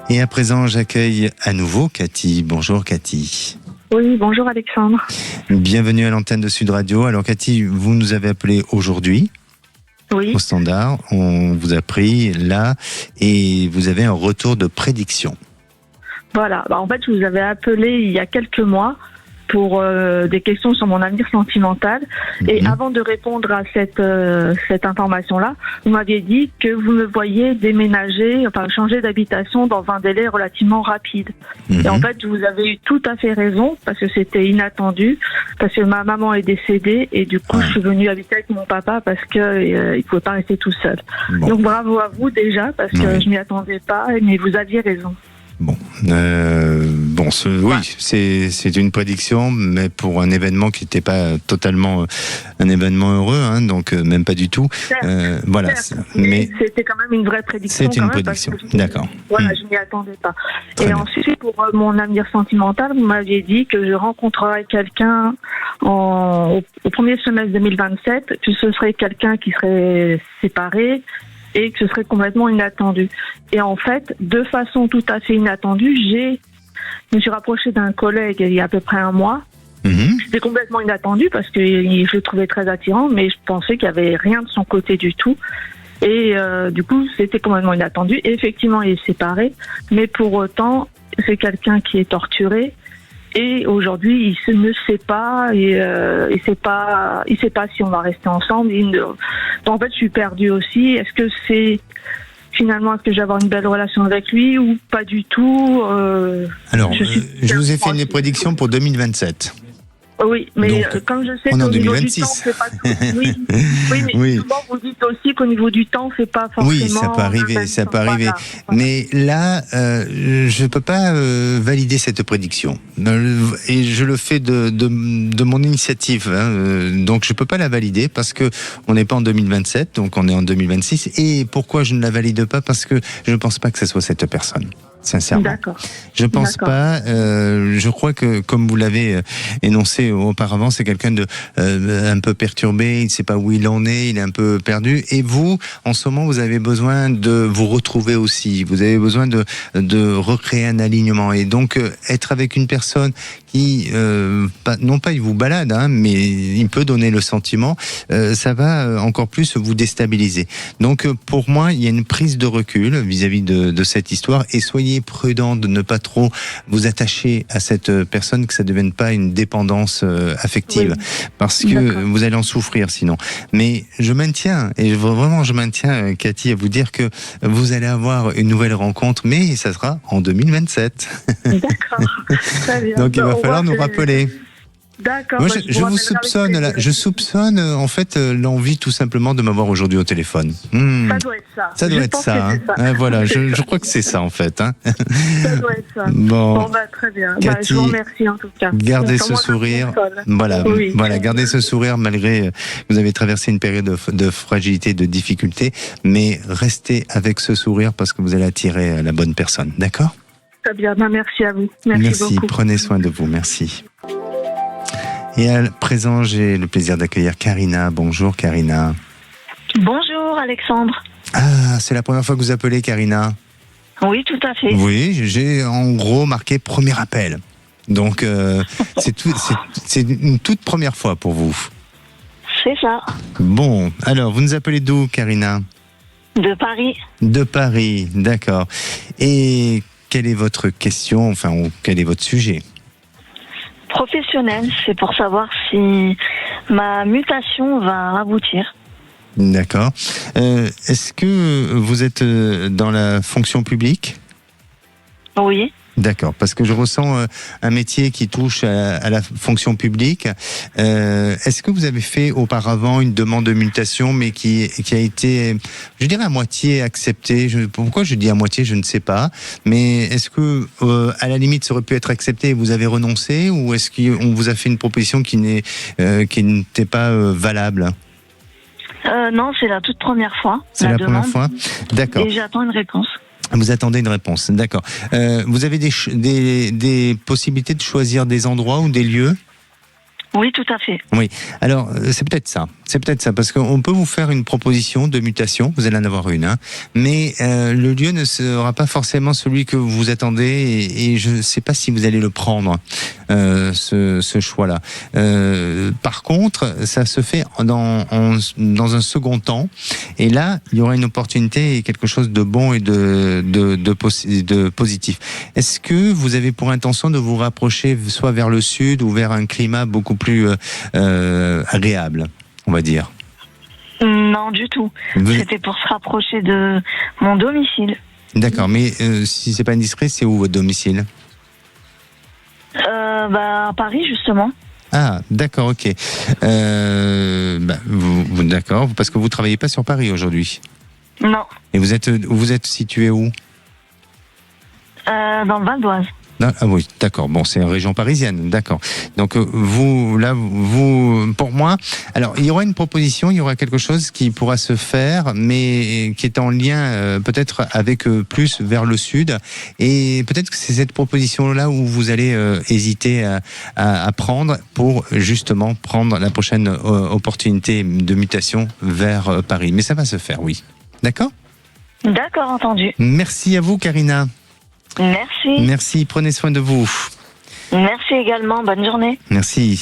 Et à présent, j'accueille à nouveau Cathy. Bonjour Cathy. Oui, bonjour Alexandre. Bienvenue à l'antenne de Sud Radio. Alors Cathy, vous nous avez appelé aujourd'hui Oui, au standard. On vous a pris là et vous avez un retour de prédiction. voilà. En fait, je vous avais appelé il y a quelques mois pour des questions sur mon avenir sentimental. Et avant de répondre à cette information-là, vous m'aviez dit que vous me voyez déménager, enfin changer d'habitation dans un délai relativement rapide. Et en fait, vous avez eu tout à fait raison, parce que c'était inattendu, parce que ma maman est décédée et du coup, je suis venue habiter avec mon papa parce que il pouvait pas rester tout seul. Bon. Donc bravo à vous déjà, parce que je m'y attendais pas, mais vous aviez raison. Oui, c'est une prédiction, mais pour un événement qui n'était pas totalement un événement heureux, hein, donc même pas du tout. Voilà. Certes, mais c'était quand même une vraie prédiction. C'est une prédiction, d'accord. Voilà, je m'y attendais pas. Très et bien. ensuite, pour mon avenir sentimental, vous m'aviez dit que je rencontrerais quelqu'un au premier semestre 2027, que ce serait quelqu'un qui serait séparé, et que ce serait complètement inattendu. Et en fait, de façon tout à fait inattendue, je me suis rapprochée d'un collègue il y a à peu près un mois. C'était complètement inattendu parce que je le trouvais très attirant, mais je pensais qu'il n'y avait rien de son côté du tout. Et du coup, c'était complètement inattendu. Et effectivement, il est séparé, mais pour autant, c'est quelqu'un qui est torturé. Et aujourd'hui, il ne sait pas, il sait pas si on va rester ensemble. Donc, en fait, je suis perdue aussi. Est-ce que je vais avoir une belle relation avec lui ou pas du tout? Alors, je vous ai fait une prédiction pour 2027. Oui, mais Donc, comme je sais on est en qu'au niveau du 2026. temps, c'est pas tout. Oui, mais Oui. souvent vous dites aussi qu'au niveau du temps, c'est pas forcément. Oui, ça peut arriver, ça peut arriver. Voilà. Mais là, je peux pas valider cette prédiction. Et je le fais de mon initiative. Hein. Donc je peux pas la valider parce que on n'est pas en 2027, donc on est en 2026. Et pourquoi je ne la valide pas? Parce que je ne pense pas que ce soit cette personne. Sincèrement. D'accord. Je pense pas. Je crois que, comme vous l'avez énoncé auparavant, c'est quelqu'un de un peu perturbé. Il ne sait pas où il en est. Il est un peu perdu. Et vous, en ce moment, vous avez besoin de vous retrouver aussi. Vous avez besoin de recréer un alignement. Et donc, être avec une personne qui, non pas il vous balade, hein, mais il peut donner le sentiment, ça va encore plus vous déstabiliser. Donc, pour moi, il y a une prise de recul vis-à-vis de cette histoire. Et soyez prudent de ne pas trop vous attacher à cette personne, que ça ne devienne pas une dépendance affective, parce que vous allez en souffrir sinon. Mais je maintiens, Cathy, à vous dire que vous allez avoir une nouvelle rencontre, mais ça sera en 2027. D'accord. Très bien. Donc il va falloir nous rappeler. D'accord. Moi, je vous soupçonne, là, je soupçonne en fait l'envie tout simplement de m'avoir aujourd'hui au téléphone. Ça doit être ça. Ça doit être ça. Hein. Ça. Voilà, je crois que c'est ça en fait. Hein. Ça doit être ça. Bon, très bien. Cathy, je vous remercie en tout cas. Gardez ce sourire. Voilà, gardez ce sourire malgré que vous avez traversé une période de fragilité, de difficulté, mais restez avec ce sourire parce que vous allez attirer la bonne personne. D'accord ? Très bien. Merci à vous. Merci beaucoup. Prenez soin de vous. Merci. Et à présent, j'ai le plaisir d'accueillir Karina. Bonjour Karina. Bonjour Alexandre. Ah, c'est la première fois que vous appelez Karina? Oui, tout à fait. Oui, j'ai en gros marqué premier appel. Donc, c'est une toute première fois pour vous. C'est ça. Bon, alors, vous nous appelez d'où, Karina? De Paris. De Paris, d'accord. Et quelle est votre question, ou quel est votre sujet? Professionnel, c'est pour savoir si ma mutation va aboutir. D'accord. Est-ce que vous êtes dans la fonction publique? Oui. D'accord, parce que je ressens un métier qui touche à la fonction publique. Est-ce que vous avez fait auparavant une demande de mutation, mais qui a été, je dirais, à moitié acceptée? Pourquoi je dis à moitié, je ne sais pas. Mais est-ce que, à la limite, ça aurait pu être accepté et vous avez renoncé, ou est-ce qu'on vous a fait une proposition qui n'était pas valable? Non, c'est la toute première fois. C'est la première fois. D'accord. Et j'attends une réponse. Vous attendez une réponse, d'accord. Vous avez des possibilités de choisir des endroits ou des lieux? Oui, tout à fait. Oui. Alors, c'est peut-être ça. C'est peut-être ça, parce qu'on peut vous faire une proposition de mutation, vous allez en avoir une, hein, mais le lieu ne sera pas forcément celui que vous attendez, et je ne sais pas si vous allez le prendre, ce choix-là. Par contre, ça se fait dans un second temps, et là, il y aura une opportunité et quelque chose de bon et de positif. Est-ce que vous avez pour intention de vous rapprocher soit vers le sud ou vers un climat beaucoup plus agréable, on va dire? Non, du tout. C'était pour se rapprocher de mon domicile. D'accord, mais si c'est pas indiscret, c'est où votre domicile? À Paris, justement. Ah, d'accord, ok. D'accord, parce que vous travaillez pas sur Paris aujourd'hui. Non. Et vous êtes situé où? Dans le Val d'Oise. Ah oui, d'accord. Bon, c'est une région parisienne, d'accord. Donc pour moi, alors il y aura une proposition, il y aura quelque chose qui pourra se faire, mais qui est en lien peut-être avec plus vers le sud, et peut-être que c'est cette proposition-là où vous allez hésiter à prendre pour justement prendre la prochaine opportunité de mutation vers Paris. Mais ça va se faire, oui. D'accord ? D'accord, entendu. Merci à vous, Karina. Merci. Merci, prenez soin de vous. Merci également, bonne journée. Merci.